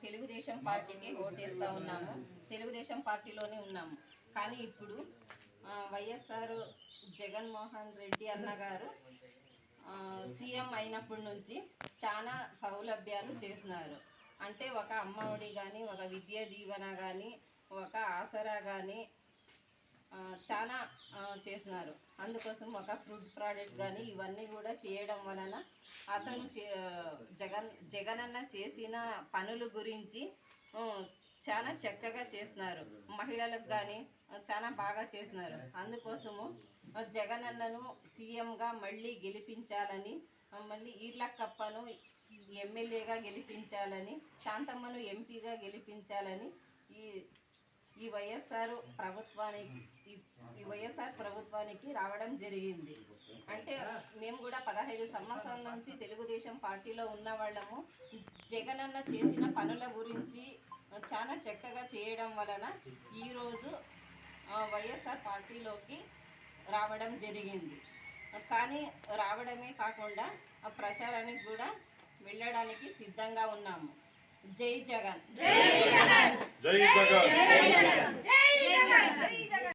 తెలుగుదేశం పార్టీకి ఓటేస్తూ ఉన్నాము. తెలుగుదేశం పార్టీలోనే ఉన్నాము. కానీ ఇప్పుడు వైఎస్ఆర్ జగన్మోహన్ రెడ్డి అన్నగారు సీఎం అయినప్పటి నుంచి చాలా సౌలభ్యాలు చేసినారు. అంటే ఒక అమ్మఒడి కానీ, ఒక విద్యా దీవెన కానీ, ఒక ఆసరా కానీ చాలా చేసినారు. అందుకోసం ఒక ఫుడ్ ప్రోడక్ట్ కానీ ఇవన్నీ కూడా చేయడం వలన అతను జగనన్న చేసిన పనుల గురించి చాలా చక్కగా చేసినారు. మహిళలకు కానీ చాలా బాగా చేసినారు. అందుకోసము జగనన్నను సీఎంగా మళ్ళీ గెలిపించాలని, మళ్ళీ ఈర్లక్కప్పను ఎమ్మెల్యేగా గెలిపించాలని, శాంతమ్మను ఎంపీగా గెలిపించాలని ఈ వైఎస్ఆర్ ప్రభుత్వానికి రావడం జరిగింది. అంటే మేము కూడా 15 సంవత్సరాల నుంచి తెలుగుదేశం పార్టీలో ఉన్న వాళ్ళము. జగనన్న చేసిన పనుల గురించి చాలా చక్కగా చేయడం వలన ఈరోజు వైఎస్ఆర్ పార్టీలోకి రావడం జరిగింది. కానీ రావడమే కాకుండా ప్రచారానికి కూడా వెళ్ళడానికి సిద్ధంగా ఉన్నాము. జై జగన్.